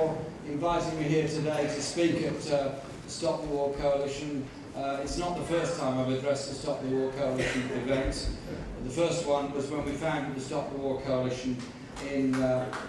for inviting me here today to speak at the Stop the War Coalition. It's not the first time I've addressed the Stop the War Coalition event. The first one was when we founded the Stop the War Coalition in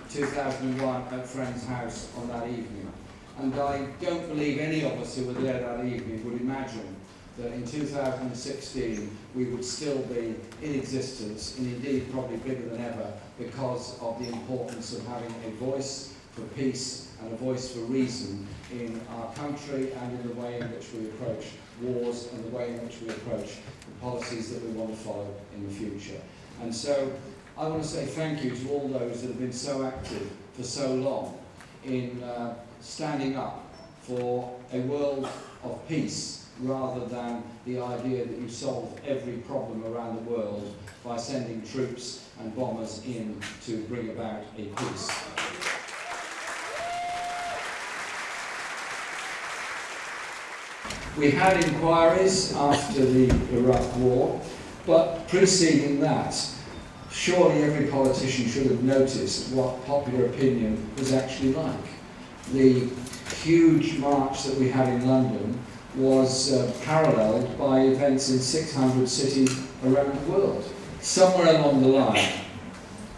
2001 at Friend's house on that evening. And I don't believe any of us who were there that evening would imagine that in 2016 we would still be in existence, and indeed probably bigger than ever, because of the importance of having a voice for peace and a voice for reason in our country and in the way in which we approach wars and the way in which we approach the policies that we want to follow in the future. And so I want to say thank you to all those that have been so active for so long in standing up for a world of peace, rather than the idea that you solve every problem around the world by sending troops and bombers in to bring about a peace. We had inquiries after the Iraq War, but preceding that, surely every politician should have noticed what popular opinion was actually like. The huge march that we had in London was paralleled by events in 600 cities around the world. Somewhere along the line,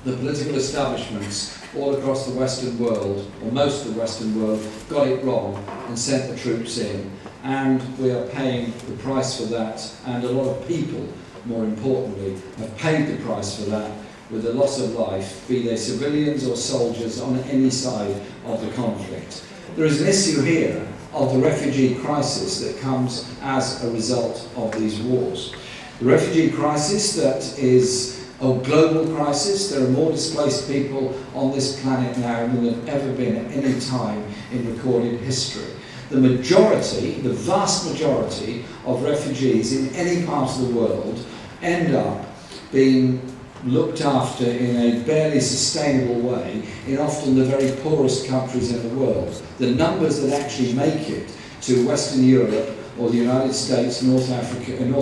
the political establishments all across the Western world, or most of the Western world, got it wrong and sent the troops in. And we are paying the price for that, and a lot of people, more importantly, have paid the price for that with the loss of life, be they civilians or soldiers on any side of the conflict. There is an issue here of the refugee crisis that comes as a result of these wars. The refugee crisis that is a global crisis. There are more displaced people on this planet now than there have ever been at any time in recorded history. The majority, the vast majority of refugees in any part of the world end up being looked after in a barely sustainable way in often the very poorest countries in the world. The numbers that actually make it to Western Europe or the United States, North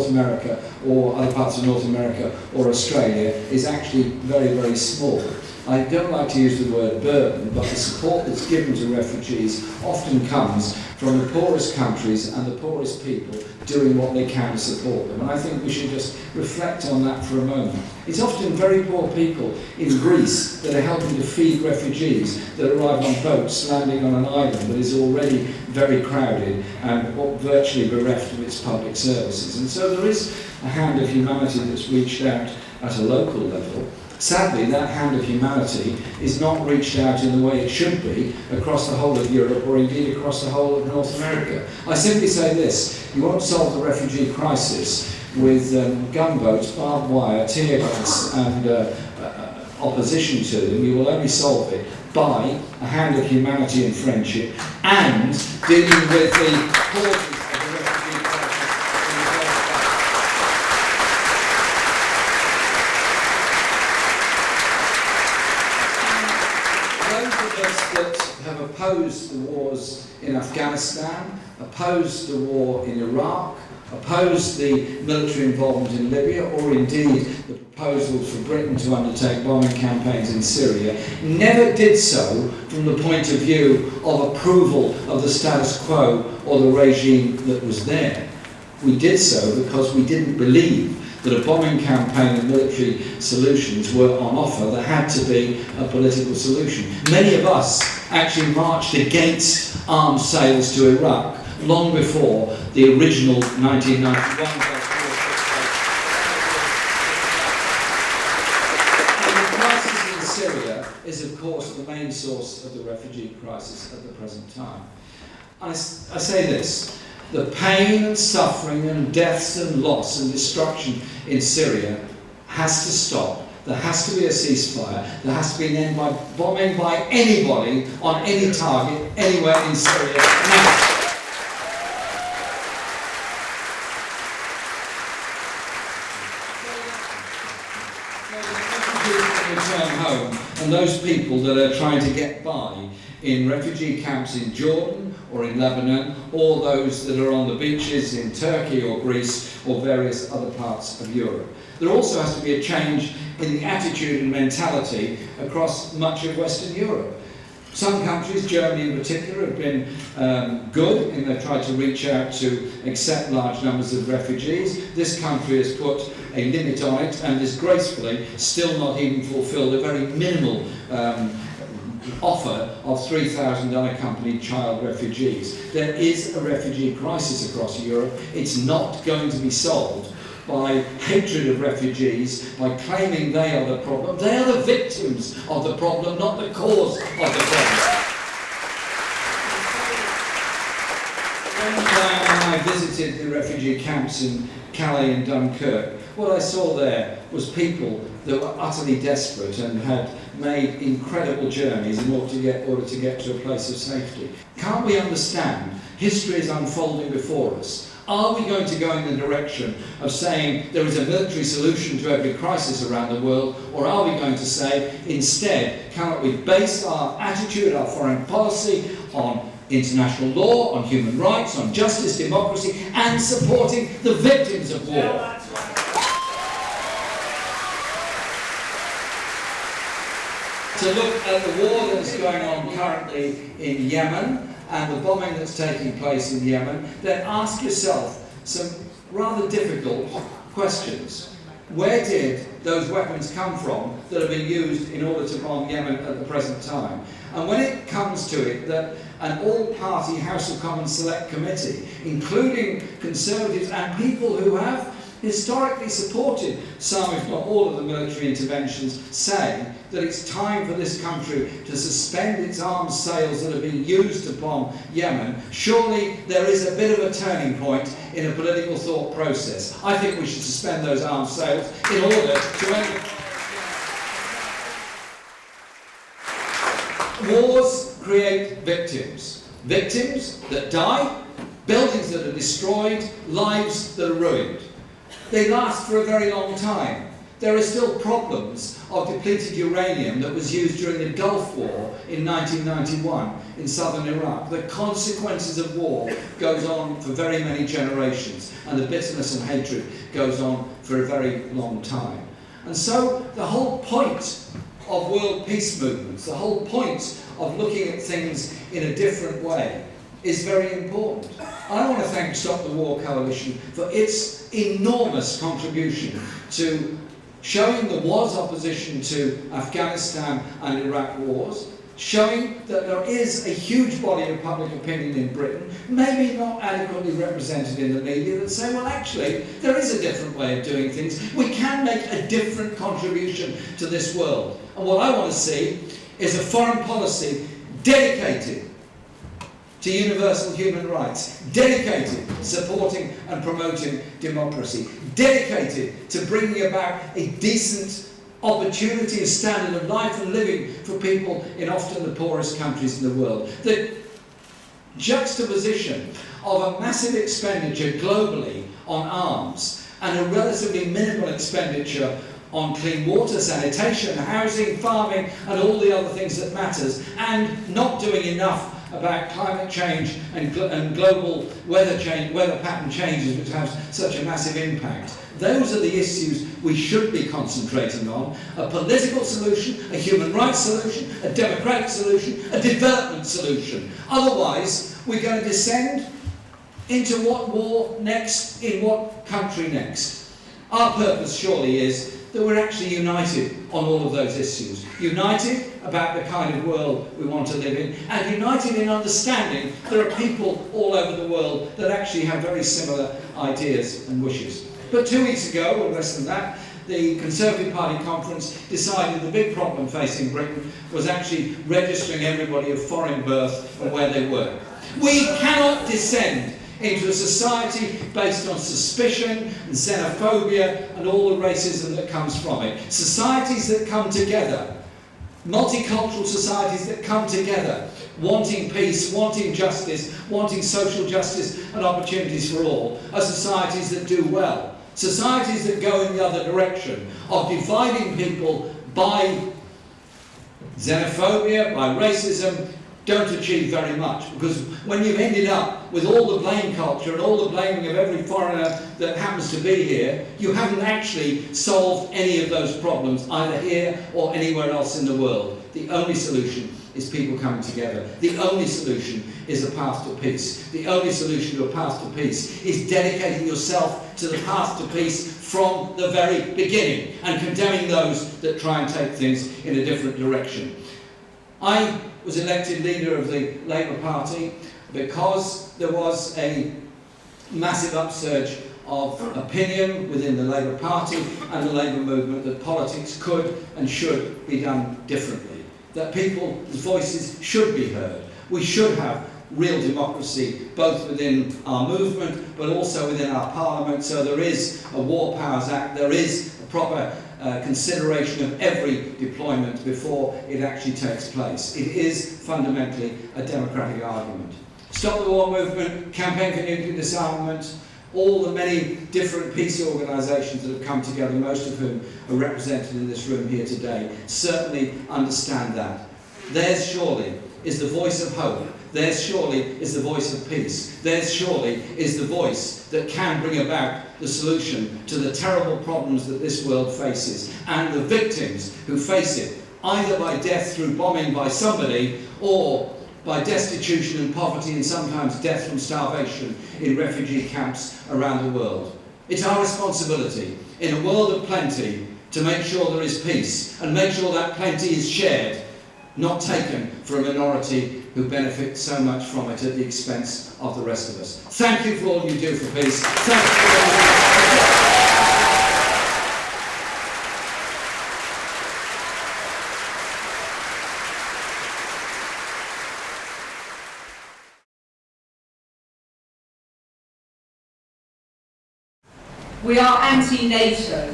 America, or other parts of North America or Australia is actually very, very small. I don't like to use the word burden, but the support that's given to refugees often comes from the poorest countries and the poorest people doing what they can to support them. And I think we should just reflect on that for a moment. It's often very poor people in Greece that are helping to feed refugees that arrive on boats landing on an island that is already very crowded and virtually bereft of its public services. And so there is a hand of humanity that's reached out at a local level. Sadly, that hand of humanity is not reached out in the way it should be across the whole of Europe or indeed across the whole of North America. I simply say this: you won't solve the refugee crisis with gunboats, barbed wire, tear gas and opposition to them. You will only solve it by a hand of humanity and friendship and dealing with the causes of the refugee crisis. That have opposed the wars in Afghanistan, opposed the war in Iraq, opposed the military involvement in Libya, or indeed the proposals for Britain to undertake bombing campaigns in Syria, never did so from the point of view of approval of the status quo or the regime that was there. We did so because we didn't believe that a bombing campaign and military solutions were on offer. There had to be a political solution. Many of us actually marched against arms sales to Iraq long before the original 1991 And the crisis in Syria is, of course, the main source of the refugee crisis at the present time. I say this: the pain and suffering and deaths and loss and destruction in Syria has to stop. There has to be a ceasefire. There has to be an end by bombing by anybody on any target anywhere in Syria now. Return home, and those people that are trying to get by in refugee camps in Jordan or in Lebanon, or those that are on the beaches in Turkey or Greece or various other parts of Europe. There also has to be a change in the attitude and mentality across much of Western Europe. Some countries, Germany in particular, have been good in they've tried to reach out to accept large numbers of refugees. This country has put a limit on it and is gracefully still not even fulfilled a very minimal offer of 3,000 unaccompanied child refugees. There is a refugee crisis across Europe. It's not going to be solved by hatred of refugees, by claiming they are the problem. They are the victims of the problem, not the cause of the problem. When I visited the refugee camps in Calais and Dunkirk, what I saw there was people that were utterly desperate and had made incredible journeys in order to get to a place of safety. Can't we understand history is unfolding before us? Are we going to go in the direction of saying there is a military solution to every crisis around the world, or are we going to say, instead, cannot we base our attitude, our foreign policy on international law, on human rights, on justice, democracy, and supporting the victims of war? To look at the war that's going on currently in Yemen, and the bombing that's taking place in Yemen, then ask yourself some rather difficult questions. Where did those weapons come from that have been used in order to bomb Yemen at the present time? And when it comes to it, that an all-party House of Commons Select Committee, including Conservatives and people who have historically supported some, if not all, of the military interventions, say that it's time for this country to suspend its arms sales that have been used to bomb Yemen, surely there is a bit of a turning point in a political thought process. I think we should suspend those arms sales in order to end. Wars create victims. Victims that die, buildings that are destroyed, lives that are ruined. They last for a very long time. There are still problems of depleted uranium that was used during the Gulf War in 1991 in southern Iraq. The consequences of war goes on for very many generations, and the bitterness and hatred goes on for a very long time. And so the whole point of world peace movements, the whole point of looking at things in a different way is very important. I want to thank Stop the War Coalition for its enormous contribution to showing there was opposition to Afghanistan and Iraq wars, showing that there is a huge body of public opinion in Britain, maybe not adequately represented in the media, that say, well, actually, there is a different way of doing things. We can make a different contribution to this world. And what I want to see is a foreign policy dedicated to universal human rights, dedicated to supporting and promoting democracy, dedicated to bringing about a decent opportunity and standard of life and living for people in often the poorest countries in the world. The juxtaposition of a massive expenditure globally on arms and a relatively minimal expenditure on clean water, sanitation, housing, farming, and all the other things that matters, and not doing enough about climate change and global weather pattern changes, which have such a massive impact. Those are the issues we should be concentrating on. A political solution, a human rights solution, a democratic solution, a development solution. Otherwise, we're going to descend into what war next, in what country next. Our purpose surely is that we're actually united on all of those issues. United about the kind of world we want to live in, and united in understanding there are people all over the world that actually have very similar ideas and wishes. But 2 weeks ago, or less than that, the Conservative Party conference decided the big problem facing Britain was actually registering everybody of foreign birth and where they work. We cannot descend into a society based on suspicion and xenophobia and all the racism that comes from it. Societies that come together, multicultural societies that come together, wanting peace, wanting justice, wanting social justice and opportunities for all, are societies that do well. Societies that go in the other direction of dividing people by xenophobia, by racism, don't achieve very much, because when you've ended up with all the blame culture and all the blaming of every foreigner that happens to be here, you haven't actually solved any of those problems, either here or anywhere else in the world. The only solution is people coming together. The only solution is a path to peace. The only solution to a path to peace is dedicating yourself to the path to peace from the very beginning and condemning those that try and take things in a different direction. I was elected leader of the Labour Party because there was a massive upsurge of opinion within the Labour Party and the Labour movement that politics could and should be done differently, that people's voices should be heard. We should have real democracy both within our movement but also within our parliament, so there is a War Powers Act, there is a proper consideration of every deployment before it actually takes place. It is fundamentally a democratic argument. Stop the War Movement, Campaign for Nuclear Disarmament, all the many different peace organisations that have come together, most of whom are represented in this room here today, certainly understand that. Theirs surely is the voice of hope. Theirs surely is the voice of peace. Theirs surely is the voice that can bring about the solution to the terrible problems that this world faces, and the victims who face it, either by death through bombing by somebody or by destitution and poverty and sometimes death from starvation in refugee camps around the world. It's our responsibility in a world of plenty to make sure there is peace and make sure that plenty is shared, not taken for a minority who benefit so much from it at the expense of the rest of us. Thank you for all you do for peace. Thank you for all you do. We are anti-NATO.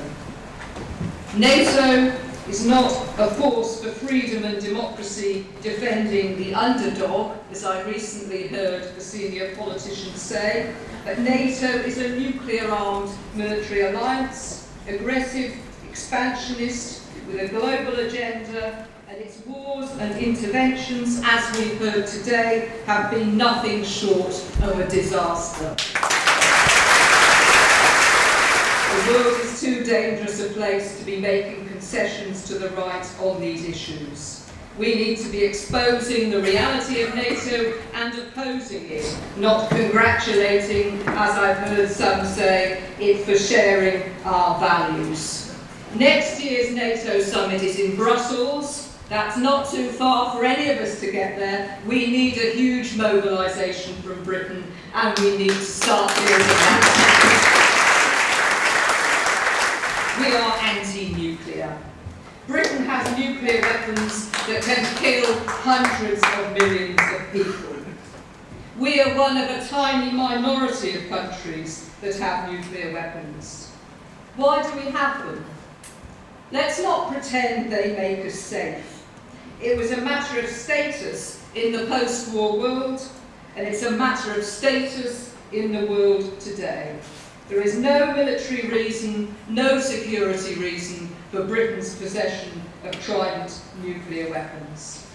NATO is not a force for freedom and democracy defending the underdog, as I recently heard a senior politician say, but NATO is a nuclear-armed military alliance, aggressive, expansionist, with a global agenda, and its wars and interventions, as we've heard today, have been nothing short of a disaster. The world is too dangerous a place to be making concessions to the right on these issues. We need to be exposing the reality of NATO and opposing it, not congratulating, as I've heard some say, it for sharing our values. Next year's NATO summit is in Brussels. That's not too far for any of us to get there. We need a huge mobilisation from Britain, and we need to start building that. We are anti-nuclear. Britain has nuclear weapons that can kill hundreds of millions of people. We are one of a tiny minority of countries that have nuclear weapons. Why do we have them? Let's not pretend they make us safe. It was a matter of status in the post-war world, and it's a matter of status in the world today. There is no military reason, no security reason for Britain's possession of Trident nuclear weapons.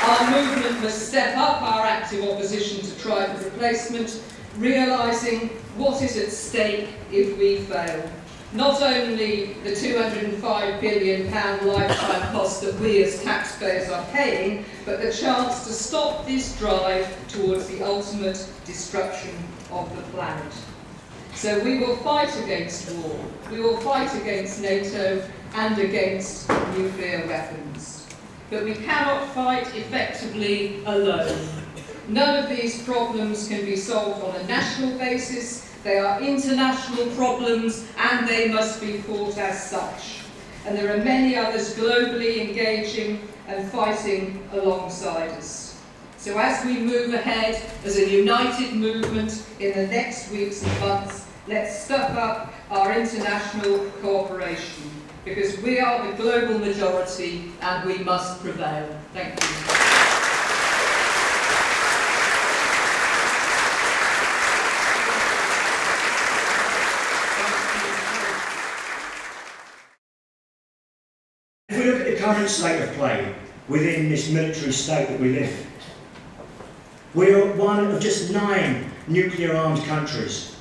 Our movement must step up our active opposition to Trident replacement, realising what is at stake if we fail. Not only the £205 billion lifetime cost that we as taxpayers are paying, but the chance to stop this drive towards the ultimate destruction of the planet. So we will fight against war, we will fight against NATO and against nuclear weapons. But we cannot fight effectively alone. None of these problems can be solved on a national basis. They are international problems and they must be fought as such. And there are many others globally engaging and fighting alongside us. So as we move ahead as a united movement in the next weeks and months, let's step up our international cooperation, because we are the global majority and we must prevail. Thank you. If we look at the current state of play within this military state that we live in, we are one of just 9 nuclear-armed countries.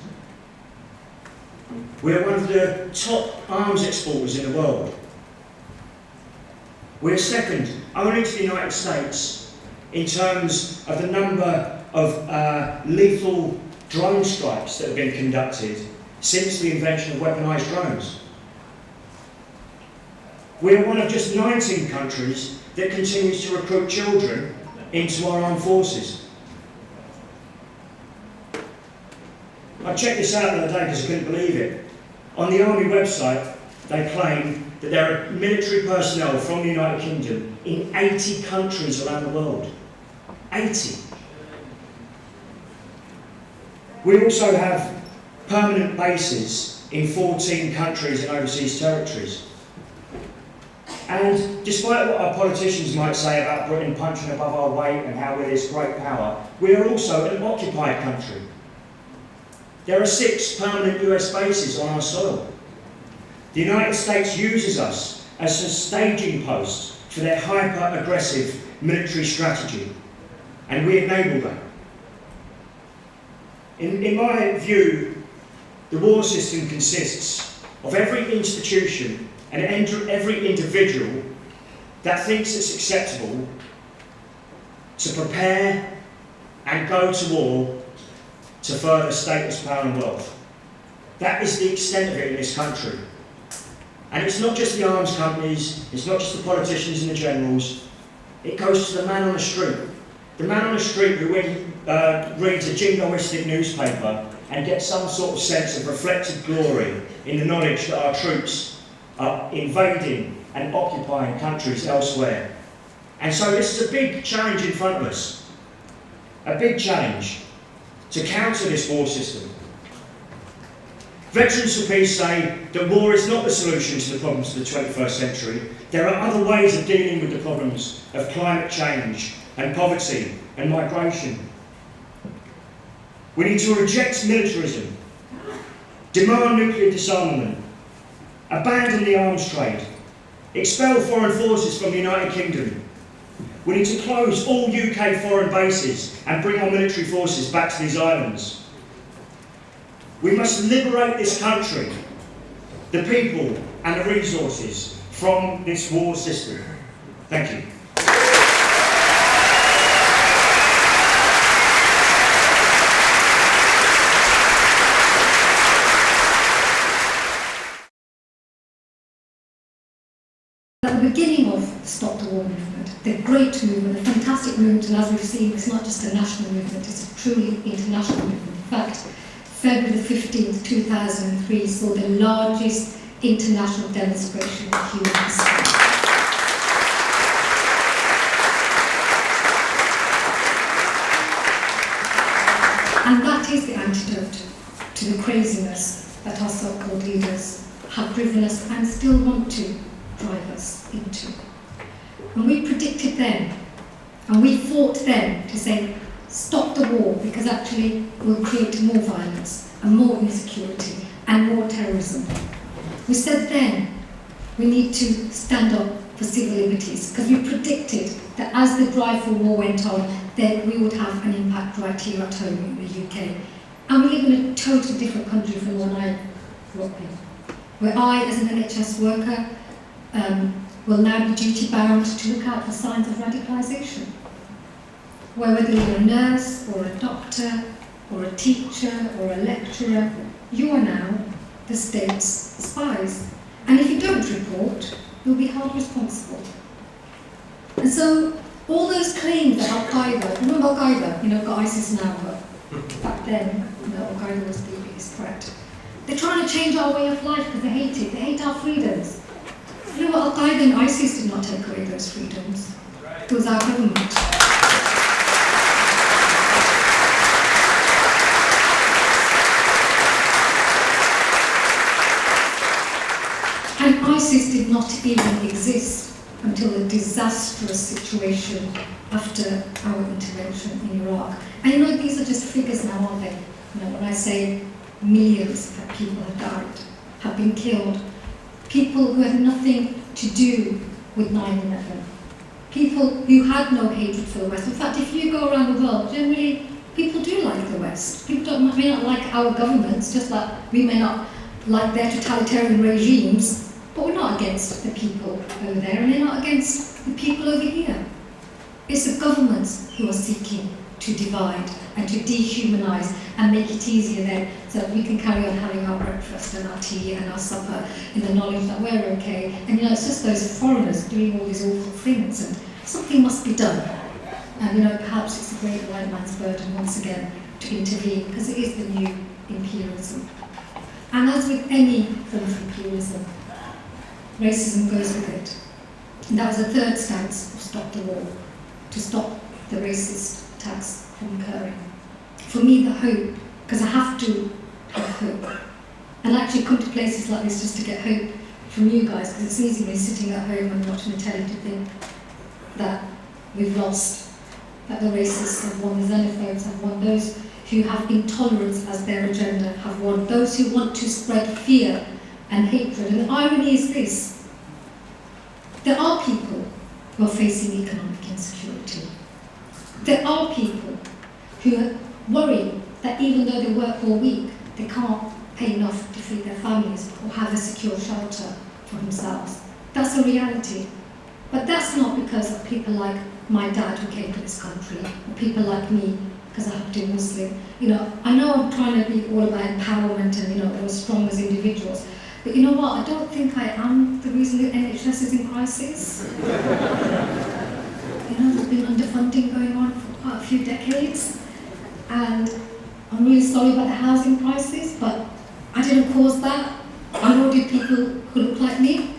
We are one of the top arms exporters in the world. We're second only to the United States in terms of the number of lethal drone strikes that have been conducted since the invention of weaponised drones. We are one of just 19 countries that continues to recruit children into our armed forces. I checked this out the other day because I couldn't believe it. On the Army website, they claim that there are military personnel from the United Kingdom in 80 countries around the world. 80. We also have permanent bases in 14 countries and overseas territories. And despite what our politicians might say about Britain punching above our weight and how we're this great power, we are also an occupied country. There are 6 permanent US bases on our soil. The United States uses us as a staging post for their hyper-aggressive military strategy, and we enable that. In my view, the war system consists of every institution and every individual that thinks it's acceptable to prepare and go to war to further status, power and wealth. That is the extent of it in this country. And it's not just the arms companies, it's not just the politicians and the generals, it goes to the man on the street. The man on the street who reads a jingoistic newspaper and gets some sort of sense of reflected glory in the knowledge that our troops are invading and occupying countries elsewhere. And so this is a big challenge in front of us. A big challenge to counter this war system. Veterans for Peace say that war is not the solution to the problems of the 21st century. There are other ways of dealing with the problems of climate change and poverty and migration. We need to reject militarism, demand nuclear disarmament, abandon the arms trade, expel foreign forces from the United Kingdom. We need to close all UK foreign bases and bring our military forces back to these islands. We must liberate this country, the people and the resources from this war system. Thank you. At the beginning of the Stop the War movement, the great movement, the fantastic movement, and as we've seen, it's not just a national movement, it's a truly international movement. In fact, February the 15th, 2003 saw the largest international demonstration of human history. And that is the antidote to the craziness that our so-called leaders have driven us and still want to drive us into. And we predicted then, and we fought then to say, stop the war, because actually we'll create more violence and more insecurity and more terrorism. We said then we need to stand up for civil liberties, because we predicted that as the drive for war went on, then we would have an impact right here at home in the UK. And we live in a totally different country from the one I grew up in, where I, as an NHS worker, will now be duty-bound to look out for signs of radicalisation. Where whether you're a nurse or a doctor or a teacher or a lecturer, you are now the state's spies. And if you don't report, you'll be held responsible. And so all those claims that Al-Qaeda, remember Al-Qaeda, we've got ISIS now, but back then, Al-Qaeda was the biggest threat. They're trying to change our way of life because they hate it, they hate our freedoms. You know what, Al-Qaeda and ISIS did not take away those freedoms. It was our government. And ISIS did not even exist until a disastrous situation after our intervention in Iraq. And these are just figures now, aren't they? When I say millions of people have died, have been killed, people who had nothing to do with 9/11, people who had no hatred for the West. In fact, if you go around the world, generally people do like the West. People may not like our governments, just like we may not like their totalitarian regimes, but we're not against the people over there, and they're not against the people over here. It's the governments who are seeking to divide and to dehumanise and make it easier then so that we can carry on having our breakfast and our tea and our supper in the knowledge that we're okay. And it's just those foreigners doing all these awful things, and something must be done. And perhaps it's the great white man's burden once again to intervene, because it is the new imperialism. And as with any form of imperialism, racism goes with it. And that was the third stance of Stop the War, to stop the racist attacks from occurring. For me, the hope, because I have to have hope, and actually come to places like this just to get hope from you guys, because it's easy when you're sitting at home and watching the telly to think that we've lost, that the racists have won, the xenophobes have won, those who have intolerance as their agenda have won, those who want to spread fear and hatred. And the irony is this: there are people who are facing economic insecurity. There are people who worry that even though they work all week, they can't pay enough to feed their families or have a secure shelter for themselves. That's a reality. But that's not because of people like my dad who came to this country, or people like me, because I happen to be Muslim. I know I'm trying to be all about empowerment and, we're strong as individuals. But you know what? I don't think I am the reason the NHS is in crisis. There's been underfunding going on for quite a few decades. And I'm really sorry about the housing crisis, but I didn't cause that. I nor did people who look like me.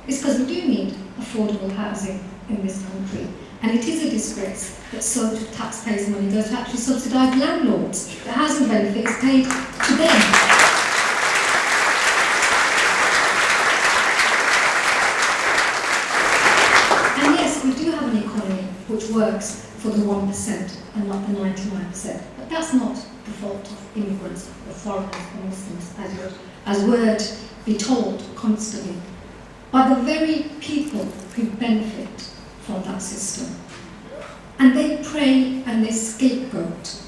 It's because we do need affordable housing in this country. And it is a disgrace that so much of taxpayers' money goes to actually subsidise landlords. The housing benefit is paid to them. Which works for the 1% and not the 99%. But that's not the fault of immigrants or foreigners or Muslims, as we're be told constantly, by the very people who benefit from that system. And they prey and they scapegoat.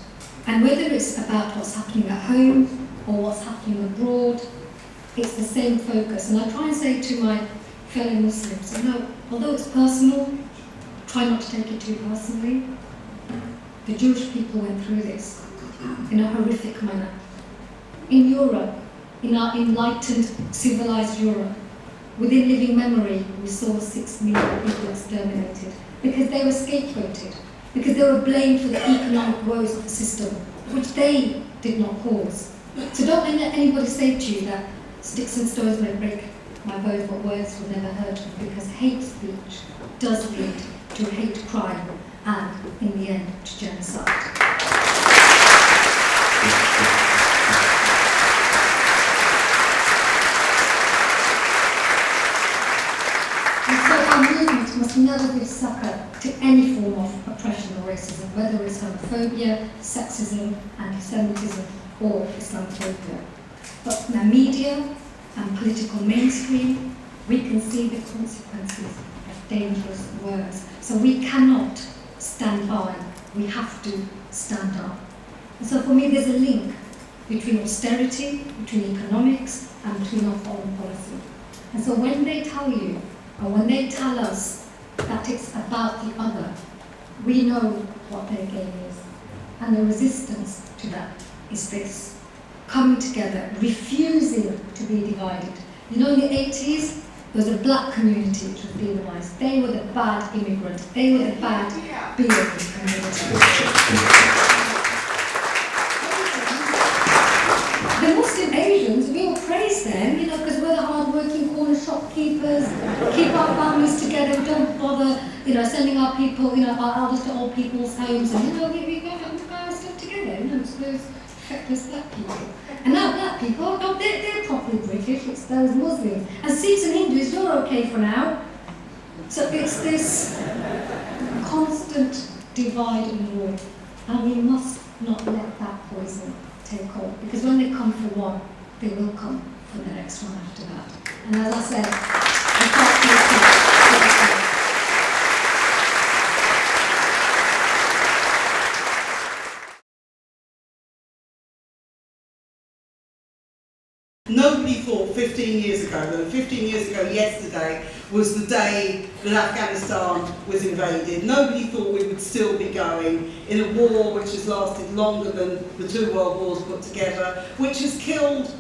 And whether it's about what's happening at home or what's happening abroad, it's the same focus. And I try and say to my fellow Muslims, although it's personal, try not to take it too personally. The Jewish people went through this in a horrific manner. In Europe, in our enlightened, civilized Europe, within living memory, we saw 6 million people exterminated because they were scapegoated, because they were blamed for the economic woes of the system, which they did not cause. So don't let anybody say to you that sticks and stones may break my bones, but words were never heard of, because hate speech does lead to hate crime and, in the end, to genocide. And so our movement must never give succor to any form of oppression or racism, whether it's homophobia, sexism, anti-Semitism, or Islamophobia. But in the media and political mainstream, we can see the consequences of dangerous words. So we cannot stand by, we have to stand up. And so for me, there's a link between austerity, between economics, and between our foreign policy. And so when they tell you, or when they tell us that it's about the other, we know what their game is. And the resistance to that is this: coming together, refusing to be divided. In the 80s, there was a black community which was demonized. They were the bad immigrants. They were the bad being community. The Muslim Asians, we all praise them, because we're the hard-working corner shopkeepers, keep our families together, don't bother, sending our people, our elders to old people's homes, and we got our stuff together. It's those feckless black people. And now black people, they're properly British, it's those Muslims. And Sikhs and Hindus, you're okay for now. So it's this constant divide and war. And we must not let that poison take hold. Because when they come for one, they will come for the next one after that. And as I said, I can't take it. Nobody thought 15 15 years ago. And 15 years ago yesterday was the day that Afghanistan was invaded. Nobody thought we would still be going in a war which has lasted longer than the 2 world wars put together, which has killed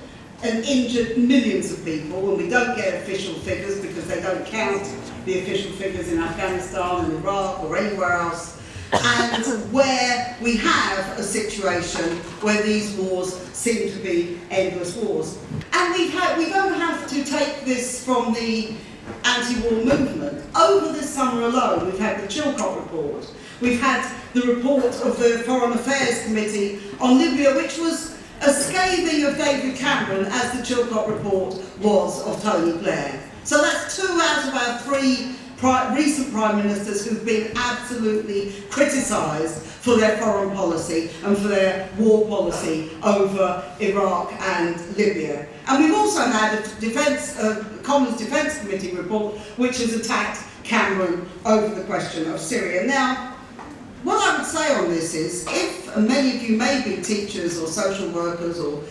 and injured millions of people, and we don't get official figures because they don't count the official figures in Afghanistan and Iraq or anywhere else. And where we have a situation where these wars seem to be endless wars. And we don't have to take this from the anti-war movement. Over this summer alone, we've had the Chilcot report. We've had the report of the Foreign Affairs Committee on Libya, which was as scathing of David Cameron as the Chilcot report was of Tony Blair. So that's 2 out of our 3 recent Prime Ministers who've been absolutely criticised for their foreign policy and for their war policy over Iraq and Libya. And we've also had a Commons Defence Committee report which has attacked Cameron over the question of Syria. Now, what I would say on this is, if, and many of you may be teachers or social workers or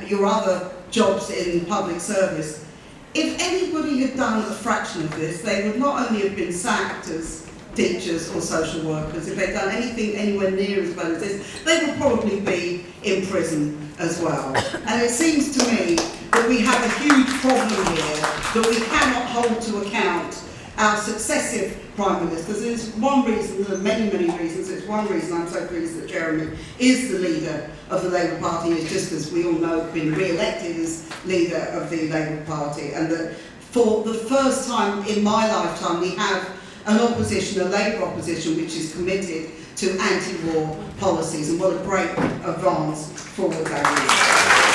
your other jobs in public service, if anybody had done a fraction of this, they would not only have been sacked as teachers or social workers, if they'd done anything anywhere near as well as this, they would probably be in prison as well. And it seems to me that we have a huge problem here, that we cannot hold to account our successive Prime Ministers. It's one reason, there are many, many reasons, it's one reason I'm so pleased that Jeremy is the leader of the Labour Party, is just as we all know, been re-elected as leader of the Labour Party, and that for the first time in my lifetime we have an opposition, a Labour opposition, which is committed to anti-war policies, and what a great advance forward that is.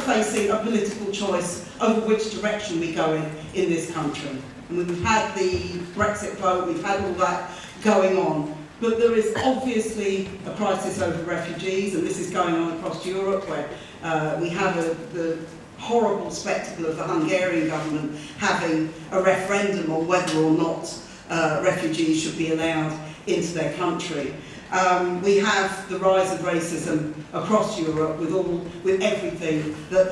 Facing a political choice over which direction we go in this country. And we've had the Brexit vote, we've had all that going on, but there is obviously a crisis over refugees, and this is going on across Europe, where we have the horrible spectacle of the Hungarian government having a referendum on whether or not refugees should be allowed into their country. We have the rise of racism across Europe with everything that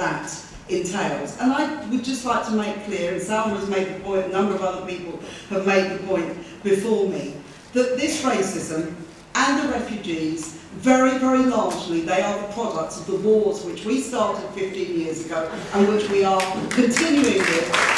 entails. And I would just like to make clear, and Salma has made the point, a number of other people have made the point before me, that this racism and the refugees, very, very largely, they are the products of the wars which we started 15 years ago and which we are continuing with.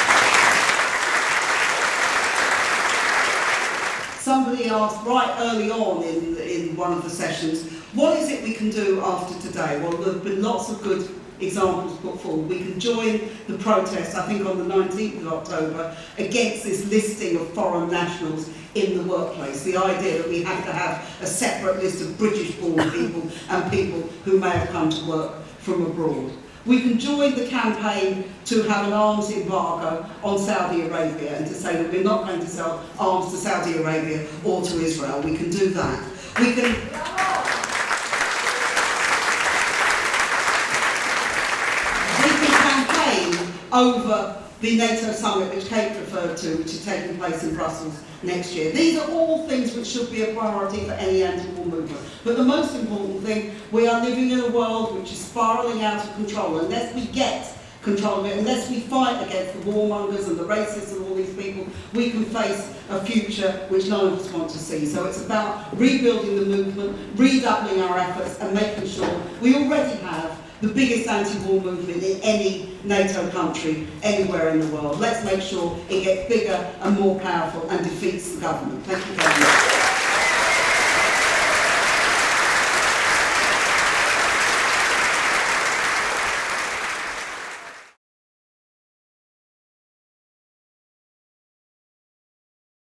Somebody asked right early on in one of the sessions, what is it we can do after today? Well, there have been lots of good examples put forward. We can join the protest, I think on the 19th of October, against this listing of foreign nationals in the workplace. The idea that we have to have a separate list of British-born people and people who may have come to work from abroad. We can join the campaign to have an arms embargo on Saudi Arabia and to say that we're not going to sell arms to Saudi Arabia or to Israel. We can do that. We can campaign over the NATO summit, which Kate referred to, which is taking place in Brussels next year. These are all things which should be a priority for any anti-war movement. But the most important thing, we are living in a world which is spiralling out of control. Unless we get control of it, unless we fight against the warmongers and the racists and all these people, we can face a future which none of us want to see. So it's about rebuilding the movement, redoubling our efforts and making sure we already have the biggest anti-war movement in any NATO country anywhere in the world. Let's make sure it gets bigger and more powerful and defeats the government. Thank you very much.